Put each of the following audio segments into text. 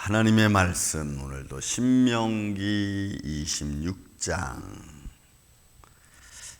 하나님의 말씀 오늘도 신명기 26장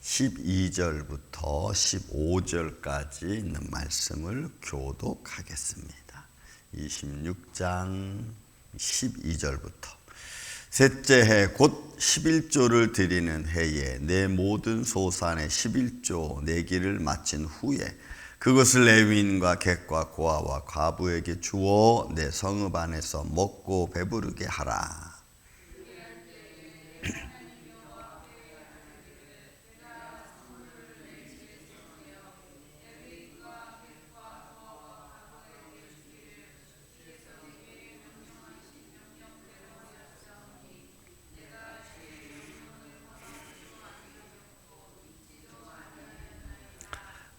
12절부터 15절까지 있는 말씀을 교독하겠습니다. 26장 12절부터 셋째 해 곧 11조를 드리는 해에 내 모든 소산의 11조 내기를 마친 후에 그것을 레위인과 객과 고아와 과부에게 주어 내 성읍 안에서 먹고 배부르게 하라.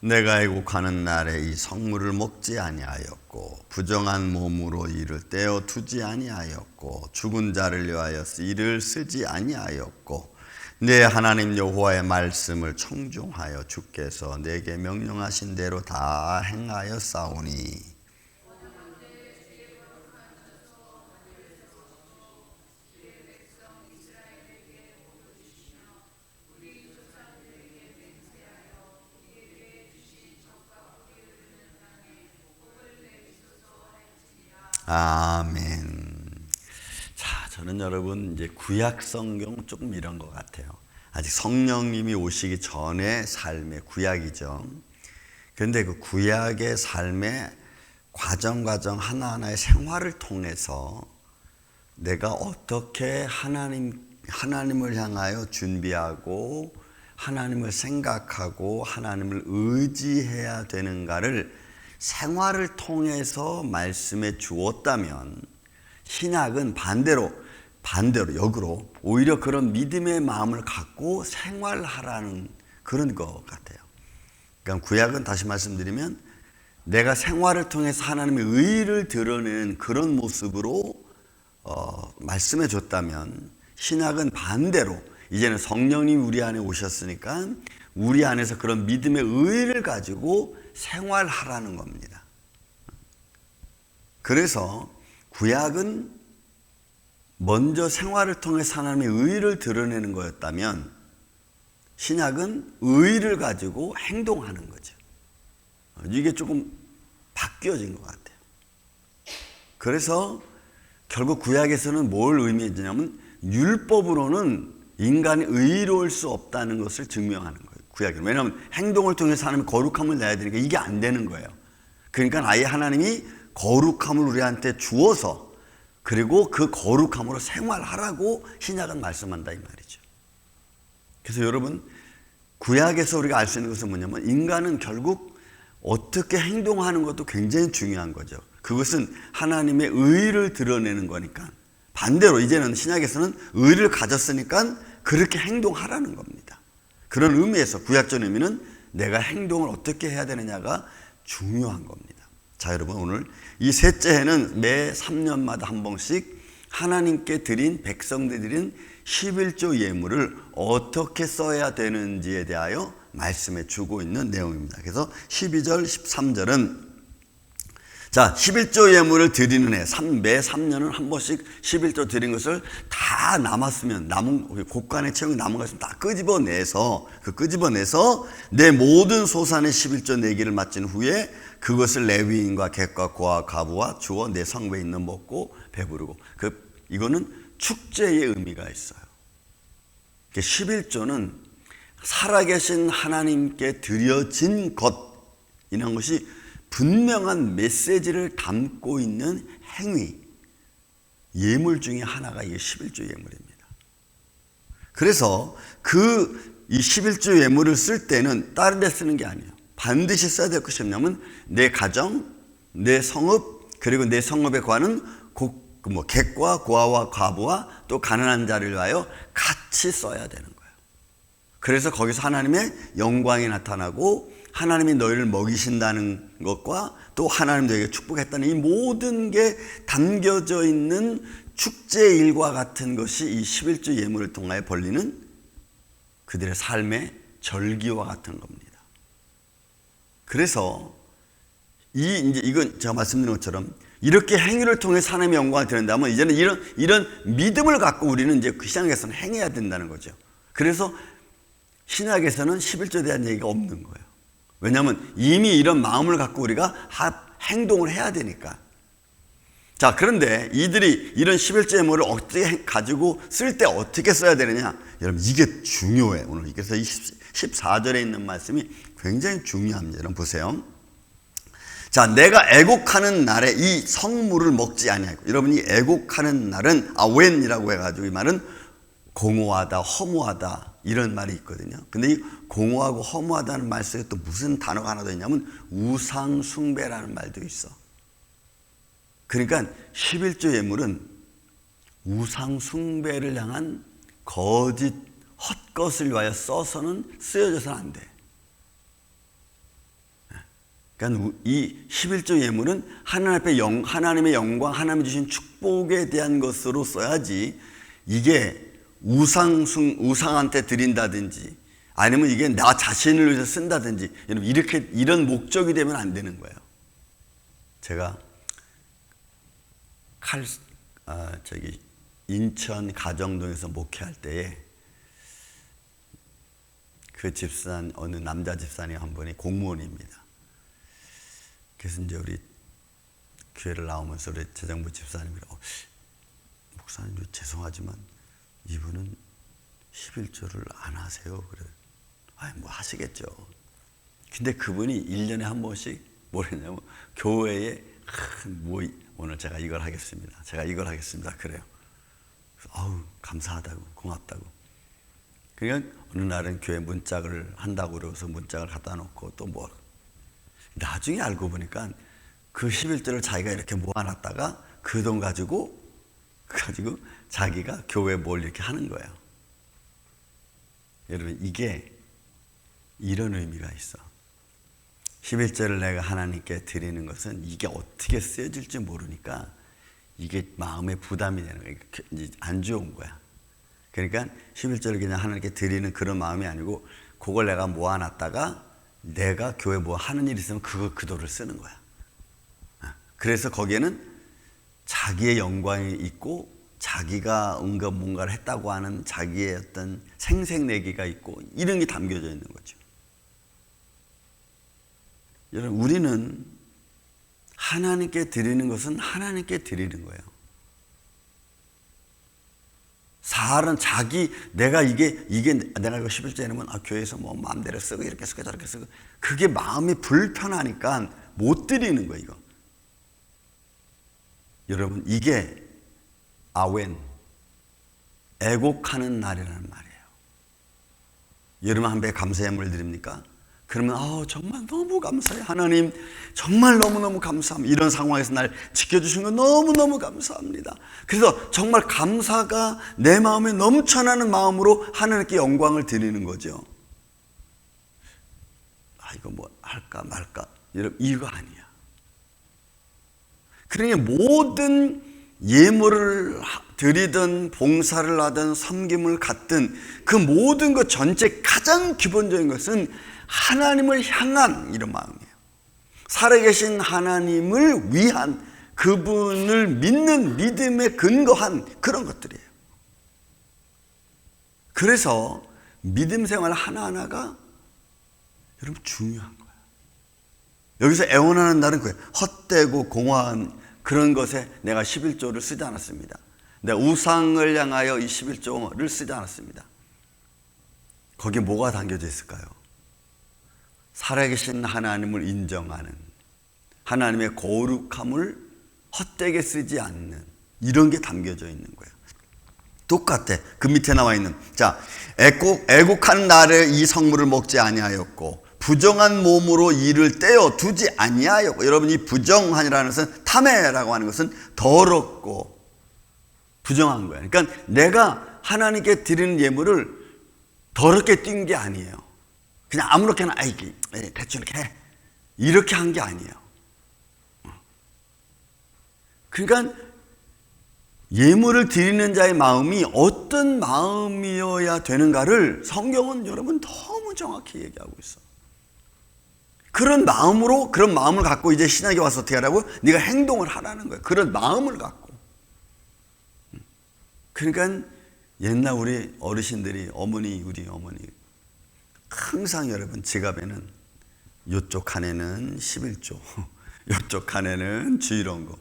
내가 애국하는 날에 이 성물을 먹지 아니하였고 부정한 몸으로 이를 떼어 두지 아니하였고 죽은 자를 위하여 이를 쓰지 아니하였고 내 하나님 여호와의 말씀을 청종하여 주께서 내게 명령하신 대로 다 행하였사오니 아멘. 자, 저는 여러분 이제 구약 성경 조금 이런 것 같아요. 아직 성령님이 오시기 전의 삶의 구약이죠. 그런데 그 구약의 삶의 과정 하나하나의 생활을 통해서 내가 어떻게 하나님을 향하여 준비하고 하나님을 생각하고 하나님을 의지해야 되는가를 생활을 통해서 말씀해 주었다면 신약은 반대로 역으로 오히려 그런 믿음의 마음을 갖고 생활하라는 그런 것 같아요. 그러니까 구약은 다시 말씀드리면 내가 생활을 통해서 하나님의 의를 드러내는 그런 모습으로 말씀해 줬다면 신약은 반대로 이제는 성령님이 우리 안에 오셨으니까 우리 안에서 그런 믿음의 의를 가지고 생활하라는 겁니다. 그래서 구약은 먼저 생활을 통해서 하나님의 의를 드러내는 거였다면 신약은 의를 가지고 행동하는 거죠. 이게 조금 바뀌어진 것 같아요. 그래서 결국 구약에서는 뭘 의미했냐면 율법으로는 인간이 의로울 수 없다는 것을 증명하는 거예요. 구약은. 왜냐하면 행동을 통해서 하나님의 거룩함을 내야 되니까 이게 안 되는 거예요. 그러니까 아예 하나님이 거룩함을 우리한테 주어서 그리고 그 거룩함으로 생활하라고 신약은 말씀한다 이 말이죠. 그래서 여러분 구약에서 우리가 알 수 있는 것은 뭐냐면 인간은 결국 어떻게 행동하는 것도 굉장히 중요한 거죠. 그것은 하나님의 의를 드러내는 거니까 반대로 이제는 신약에서는 의를 가졌으니까 그렇게 행동하라는 겁니다. 그런 의미에서 구약적 의미는 내가 행동을 어떻게 해야 되느냐가 중요한 겁니다. 자, 여러분 오늘 이 셋째 해는 매 3년마다 한 번씩 하나님께 드린 백성들이 드린 11조 예물을 어떻게 써야 되는지에 대하여 말씀해 주고 있는 내용입니다. 그래서 12절 13절은 자, 11조 예물을 드리는 해, 매 3년은 한 번씩 11조 드린 것을 다 남았으면, 곳간에 채운 남은 것을 다 끄집어내서 내 모든 소산의 11조 내기를 마친 후에 그것을 레위인과 객과 고아 과부와 주어 내 성읍에 있는 먹고 배부르고. 이거는 축제의 의미가 있어요. 11조는 살아계신 하나님께 드려진 것, 이런 것이 분명한 메시지를 담고 있는 행위, 예물 중에 하나가 이 11조 예물입니다. 그래서 이 11조 예물을 쓸 때는 다른 데 쓰는 게 아니에요. 반드시 써야 될 것이 뭐냐면 내 가정, 내 성읍, 그리고 내 성읍에 관한 객과 고아와 과부와 또 가난한 자를 위하여 같이 써야 되는 거예요. 그래서 거기서 하나님의 영광이 나타나고 하나님이 너희를 먹이신다는 것과 또 하나님 너에게 축복했다는 이 모든 게 담겨져 있는 축제 일과 같은 것이 이 11조 예물을 통하여 벌리는 그들의 삶의 절기와 같은 겁니다. 그래서 이건 제가 말씀드린 것처럼 이렇게 행위를 통해 하나님의 영광을 드린다면 이제는 이런 믿음을 갖고 우리는 이제 그 신약에서는 행해야 된다는 거죠. 그래서 신약에서는 11조에 대한 얘기가 없는 거예요. 왜냐하면 이미 이런 마음을 갖고 우리가 행동을 해야 되니까. 자, 그런데 이들이 이런 11조 예물을 어떻게 가지고 쓸 때 어떻게 써야 되느냐? 여러분, 이게 중요해. 오늘 그래서 이 14절에 있는 말씀이 굉장히 중요합니다. 여러분 보세요. 자, 내가 애곡하는 날에 이 성물을 먹지 아니하고. 여러분, 이 애곡하는 날은 아웬이라고 해가지고 이 말은 공허하다, 허무하다 이런 말이 있거든요. 근데 이 공허하고 허무하다는 말 속에 또 무슨 단어가 하나 더 있냐면 우상 숭배라는 말도 있어. 그러니까 11조 예물은 우상 숭배를 향한 거짓 헛것을 위하여 써서는 쓰여져서는 안 돼. 그러니까 이 11조 예물은 하나님의 영광, 하나님이 주신 축복에 대한 것으로 써야지, 이게 우상한테 드린다든지 아니면 이게 나 자신을 위해서 쓴다든지, 여러분 이런 목적이 되면 안 되는 거예요. 제가 인천 가정동에서 목회할 때에 그 집사님, 어느 남자 집사님 한 분이 공무원입니다. 그래서 이제 우리 교회를 나오면서 우리 재정부 집사님이 목사님 죄송하지만 이분은 11조를 안 하세요. 그래. 뭐 하시겠죠. 근데 그분이 1년에 한 번씩 뭘 했냐면 교회에 오늘 제가 이걸 하겠습니다. 그래요. 그래서 감사하다고, 고맙다고. 그러니까 어느 날은 교회 문짝을 한다고 그러고서 문짝을 갖다 놓고 또 나중에 알고 보니까 그 11조를 자기가 이렇게 모아놨다가 그 돈 가지고 자기가 교회에 뭘 이렇게 하는 거예요. 여러분, 이게 이런 의미가 있어. 11조를 내가 하나님께 드리는 것은 이게 어떻게 쓰여질지 모르니까 이게 마음의 부담이 되는 거야. 안 좋은 거야. 그러니까 11조를 그냥 하나님께 드리는 그런 마음이 아니고 그걸 내가 모아놨다가 내가 교회 하는 일이 있으면 그 돈을 쓰는 거야. 그래서 거기에는 자기의 영광이 있고 자기가 뭔가를 했다고 하는 자기의 어떤 생색내기가 있고 이런 게 담겨져 있는 거죠. 여러분, 우리는 하나님께 드리는 것은 하나님께 드리는 거예요. 사람은 내가 내가 이거 11조 해놓으면 교회에서 마음대로 쓰고 이렇게 쓰고 저렇게 쓰고 그게 마음이 불편하니까 못 드리는 거예요, 이거. 여러분, 이게 아웬, 애곡하는 날이라는 말이에요. 여러분 한 배 감사의 예물을 드립니까? 그러면 정말 너무 감사해요. 하나님 정말 너무너무 감사합니다. 이런 상황에서 날 지켜주신 거 너무너무 감사합니다. 그래서 정말 감사가 내 마음에 넘쳐나는 마음으로 하나님께 영광을 드리는 거죠. 이거 할까 말까, 여러분, 이거 아니야. 그러니 모든 예물을 드리든 봉사를 하든 섬김을 갖든 그 모든 것 전체 가장 기본적인 것은 하나님을 향한 이런 마음이에요. 살아계신 하나님을 위한, 그분을 믿는 믿음에 근거한 그런 것들이에요. 그래서 믿음 생활 하나하나가 여러분 중요한 거예요. 여기서 애원하는 날은 그거예요. 헛되고 공허한 그런 것에 내가 11조를 쓰지 않았습니다. 내가 우상을 향하여 이 11조를 쓰지 않았습니다. 거기에 뭐가 담겨져 있을까요? 살아계신 하나님을 인정하는, 하나님의 거룩함을 헛되게 쓰지 않는 이런 게 담겨져 있는 거예요. 똑같아. 그 밑에 나와 있는, 애곡하는 날에 이 성물을 먹지 아니하였고 부정한 몸으로 이를 떼어 두지 아니하였고. 여러분, 이 부정한이라는 것은 탐해라고 하는 것은 더럽고 부정한 거예요. 그러니까 내가 하나님께 드리는 예물을 더럽게 띈 게 아니에요. 그냥 아무렇게나 대충 이렇게 해, 이렇게 한 게 아니에요. 그러니까 예물을 드리는 자의 마음이 어떤 마음이어야 되는가를 성경은 여러분 너무 정확히 얘기하고 있어. 그런 마음으로, 그런 마음을 갖고 이제 신약에 와서 어떻게 하라고? 네가 행동을 하라는 거예요. 그런 마음을 갖고. 그러니까 옛날 우리 어르신들이, 우리 어머니 항상 여러분 지갑에는 요쪽 칸에는 11조, 요쪽 칸에는 주일원금.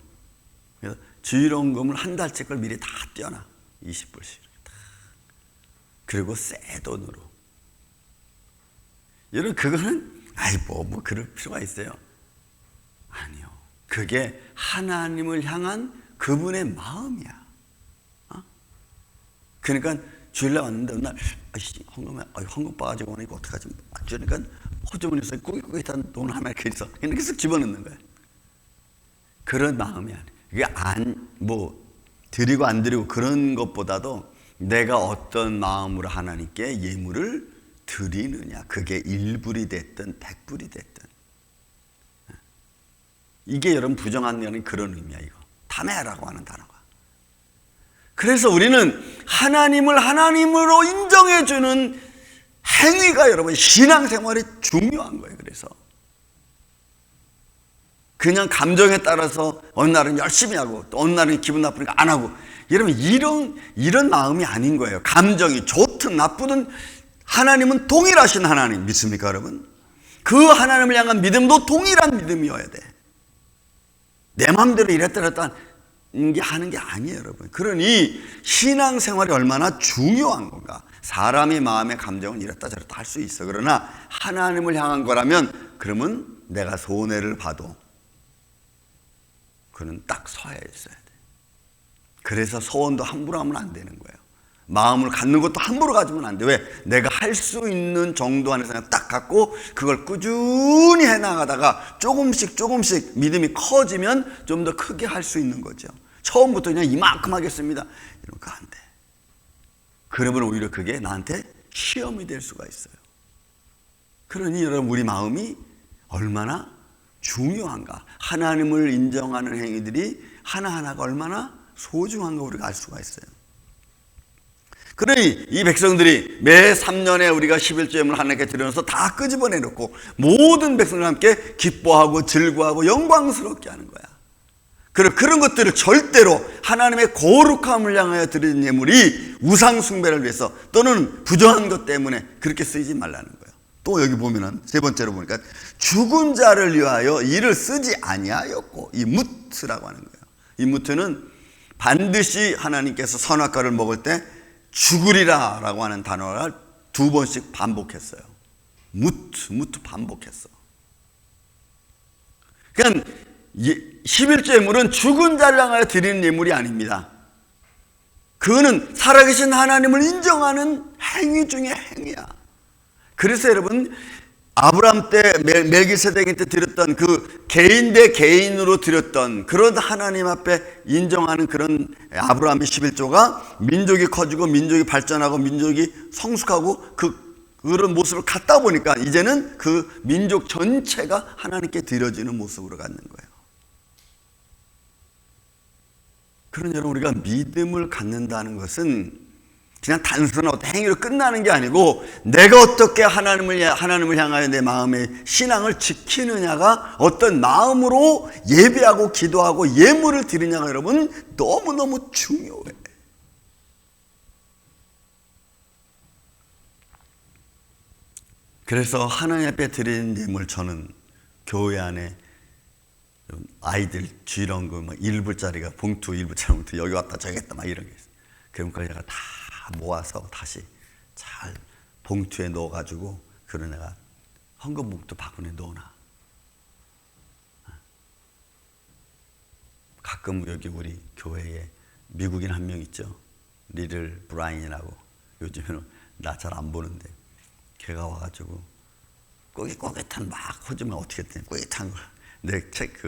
그래서 주일원금을 한 달치 걸 미리 다 떼어놔. 20불씩. 그리고 새 돈으로. 여러분 그거는 뭐 그럴 필요가 있어요? 아니요. 그게 하나님을 향한 그분의 마음이야. 그러니까 주일날 왔는데 어느 날 헌금 빠가지고 오니까 어떡하지? 그러니까 호주머니에서 꾸깃꾸깃한 돈 하나 이렇게 있어. 이렇게 쓱 집어넣는 거야. 그런 마음이 아니에요. 그게 드리고 안 드리고 그런 것보다도 내가 어떤 마음으로 하나님께 예물을 드리느냐. 그게 1불이 됐든 100불이 됐든. 이게 여러분 부정한 그런 의미야. 이거 담회라고 하는 단어가. 그래서 우리는 하나님을 하나님으로 인정해주는 행위가 여러분 신앙생활이 중요한 거예요. 그래서 그냥 감정에 따라서 어느 날은 열심히 하고 또 어느 날은 기분 나쁘니까 안 하고, 여러분 이런 마음이 아닌 거예요. 감정이 좋든 나쁘든 하나님은 동일하신 하나님 믿습니까 여러분? 그 하나님을 향한 믿음도 동일한 믿음이어야 돼. 내 마음대로 이랬다 저랬다 하는 게 아니에요 여러분. 그러니 신앙생활이 얼마나 중요한 건가. 사람의 마음의 감정은 이랬다 저랬다 할 수 있어. 그러나 하나님을 향한 거라면 그러면 내가 손해를 봐도 그는 딱 서야 있어야 돼. 그래서 소원도 함부로 하면 안 되는 거예요. 마음을 갖는 것도 함부로 가지면 안 돼. 왜? 내가 할 수 있는 정도 안에서 그냥 딱 갖고 그걸 꾸준히 해나가다가 조금씩 믿음이 커지면 좀 더 크게 할 수 있는 거죠. 처음부터 그냥 이만큼 하겠습니다 이런 거 안 돼. 그러면 오히려 그게 나한테 시험이 될 수가 있어요. 그러니 여러분 우리 마음이 얼마나 중요한가, 하나님을 인정하는 행위들이 하나하나가 얼마나 소중한가 우리가 알 수가 있어요. 그러니 이 백성들이 매 3년에 우리가 11조임을 하나님께 드려서 다 끄집어내놓고 모든 백성과 함께 기뻐하고 즐거워하고 영광스럽게 하는 거야. 그런 것들을 절대로 하나님의 거룩함을 향하여 드리는 예물이 우상 숭배를 위해서 또는 부정한 것 때문에 그렇게 쓰이지 말라는 거예요. 또 여기 보면은 세 번째로 보니까 죽은 자를 위하여 이를 쓰지 아니하였고, 이 무트라고 하는 거예요. 이 무트는 반드시 하나님께서 선악과를 먹을 때 죽으리라 라고 하는 단어를 2번씩 반복했어요. 무트 반복했어. 그러니까 11조 예물은 죽은 자를 향하여 드리는 예물이 아닙니다. 그거는 살아계신 하나님을 인정하는 행위 중에 행위야. 그래서 여러분 아브라함 때 멜기세덱 때 드렸던 그 개인 대 개인으로 드렸던 그런 하나님 앞에 인정하는 그런 아브라함의 11조가 민족이 커지고 민족이 발전하고 민족이 성숙하고 그런 모습을 갖다 보니까 이제는 그 민족 전체가 하나님께 드려지는 모습으로 갖는 거예요. 그런 여러분 우리가 믿음을 갖는다는 것은 그냥 단순한 어떤 행위로 끝나는 게 아니고 내가 어떻게 하나님을 향하여 내 마음의 신앙을 지키느냐가 어떤 마음으로 예배하고 기도하고 예물을 드리냐가 여러분 너무너무 중요해. 그래서 하나님 앞에 드리는 예물, 저는 교회 안에 아이들 주일원금 1불짜리가 봉투 1불짜리 봉투 여기 왔다 저기 갔다 막 이런 게 있어요. 그럼 그걸 내가 다 모아서 다시 잘 봉투에 넣어가지고 그걸 내가 헌금 봉투 바구니에 넣어놔. 가끔 여기 우리 교회에 미국인 한 명 있죠. 리들 브라인이라고. 요즘에는 나 잘 안 보는데 걔가 와가지고 꼬깃꼬깃한 막 호주면 어떻게 했더니 꼬깃한 걸 내 책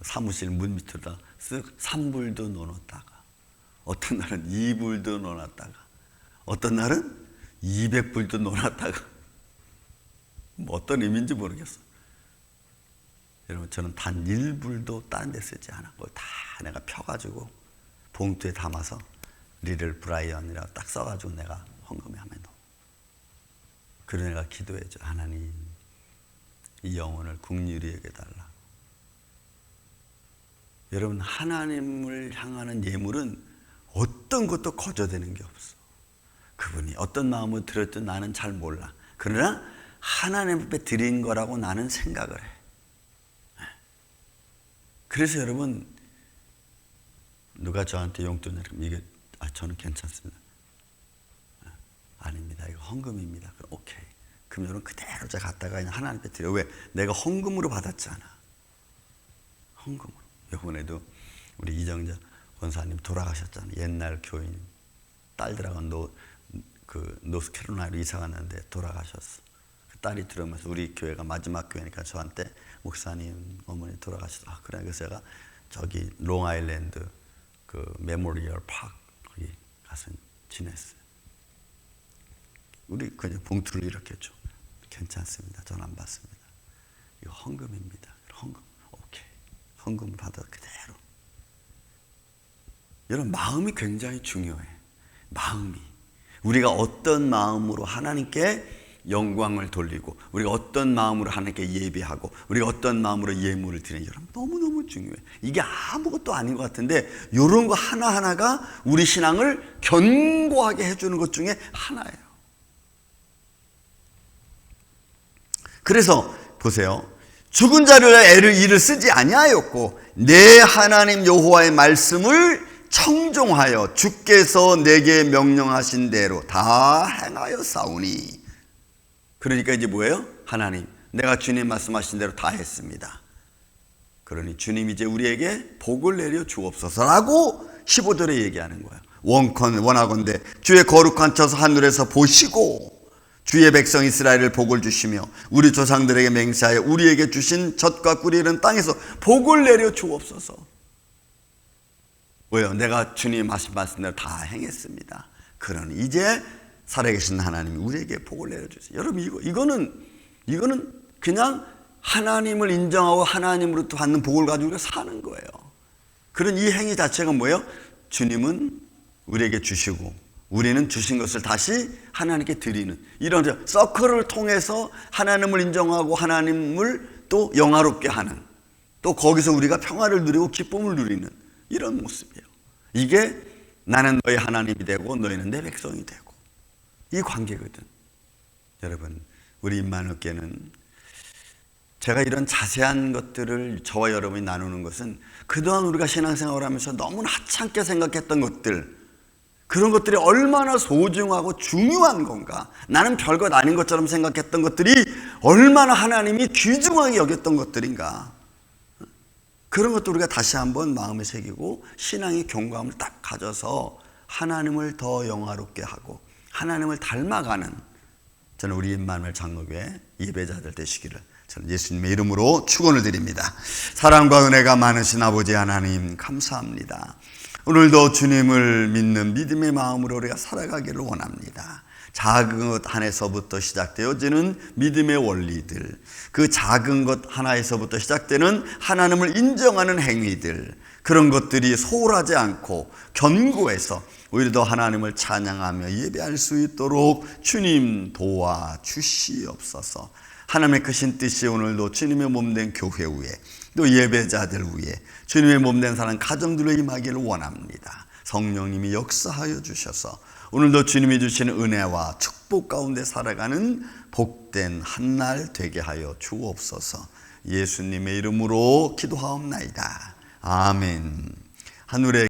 사무실 문 밑에다 쓱 3불도 넣어놨다가 어떤 날은 2불도 넣어놨다가 어떤 날은 200불도 넣어놨다가 뭐 어떤 의미인지 모르겠어. 여러분 저는 단 1불도 다른 데 쓰지 않았고 다 내가 펴가지고 봉투에 담아서 리들 브라이언이라고 딱 써가지고 내가 헌금에 하면 넣어. 그래서 내가 기도해줘. 하나님 이 영혼을 긍휼히 여겨달라. 여러분, 하나님을 향하는 예물은 어떤 것도 거저되는 게 없어. 그분이 어떤 마음으로 드렸든 나는 잘 몰라. 그러나 하나님 앞에 드린 거라고 나는 생각을 해. 그래서 여러분, 누가 저한테 용돈 내리면 이게 저는 괜찮습니다. 아닙니다. 이거 헌금입니다. 그럼 오케이. 그럼 여러분 그대로 제가 갖다가 그냥 하나님 앞에 드려. 왜? 내가 헌금으로 받았잖아. 헌금으로. 이번에도 우리 이정자 권사님 돌아가셨잖아요. 옛날 교인 딸들하고 노스캐롤라이나로 이사 갔는데 돌아가셨어. 그 딸이 들어오면서 우리 교회가 마지막 교회니까 저한테 목사님 어머니 돌아가셨어. 그래. 그래서 제가 저기 롱아일랜드 그 메모리얼 파크 거기 가서 지냈어요. 우리 그냥 봉투를 이렇게 줘. 괜찮습니다. 전 안 받습니다. 이거 헌금입니다. 헌금. 오케이. 헌금 받아 그대로. 여러분, 마음이 굉장히 중요해. 마음이. 우리가 어떤 마음으로 하나님께 영광을 돌리고, 우리가 어떤 마음으로 하나님께 예배하고, 우리가 어떤 마음으로 예물을 드리는, 여러분 너무너무 중요해. 이게 아무것도 아닌 것 같은데 이런 거 하나하나가 우리 신앙을 견고하게 해주는 것 중에 하나예요. 그래서 보세요. 죽은 자를 일을 쓰지 아니하였고 내 하나님 여호와의 말씀을 청종하여 주께서 내게 명령하신 대로 다 행하여 싸우니. 그러니까 이제 뭐예요? 하나님, 내가 주님 말씀하신 대로 다 했습니다. 그러니 주님 이제 우리에게 복을 내려 주옵소서라고 15절에 얘기하는 거예요. 원하건대 주의 거룩한 처소 하늘에서 보시고 주의 백성 이스라엘을 복을 주시며 우리 조상들에게 맹세하여 우리에게 주신 젖과 꿀이 흐르는 땅에서 복을 내려 주옵소서. 왜요? 내가 주님 하신 말씀대로 다 행했습니다. 그러니 이제 살아계신 하나님이 우리에게 복을 내려주세요. 여러분, 이거는 그냥 하나님을 인정하고 하나님으로부터 받는 복을 가지고 우리가 사는 거예요. 그런 이 행위 자체가 뭐예요? 주님은 우리에게 주시고 우리는 주신 것을 다시 하나님께 드리는, 이런 서클을 통해서 하나님을 인정하고 하나님을 또 영화롭게 하는, 또 거기서 우리가 평화를 누리고 기쁨을 누리는 이런 모습이에요. 이게 나는 너의 하나님이 되고 너희는 내 백성이 되고, 이 관계거든. 여러분, 우리 임마누엘교회는 제가 이런 자세한 것들을 저와 여러분이 나누는 것은 그동안 우리가 신앙생활을 하면서 너무나 하찮게 생각했던 것들, 그런 것들이 얼마나 소중하고 중요한 건가, 나는 별것 아닌 것처럼 생각했던 것들이 얼마나 하나님이 귀중하게 여겼던 것들인가, 그런 것도 우리가 다시 한번 마음에 새기고 신앙의 경감을 딱 가져서 하나님을 더 영화롭게 하고 하나님을 닮아가는, 저는 우리 임마누엘 장로교회 예배자들 되시기를 저는 예수님의 이름으로 축원을 드립니다. 사랑과 은혜가 많으신 아버지 하나님, 감사합니다. 오늘도 주님을 믿는 믿음의 마음으로 우리가 살아가기를 원합니다. 작은 것 하나에서부터 시작되어지는 믿음의 원리들, 그 작은 것 하나에서부터 시작되는 하나님을 인정하는 행위들, 그런 것들이 소홀하지 않고 견고해서 오히려 더 하나님을 찬양하며 예배할 수 있도록 주님 도와주시옵소서. 하나님의 크신 뜻이 오늘도 주님의 몸된 교회 위에, 또 예배자들 위에, 주님의 몸된 사람 가정들로 임하기를 원합니다. 성령님이 역사하여 주셔서 오늘도 주님이 주시는 은혜와 축복 가운데 살아가는 복된 한날 되게 하여 주옵소서. 예수님의 이름으로 기도하옵나이다. 아멘. 하늘에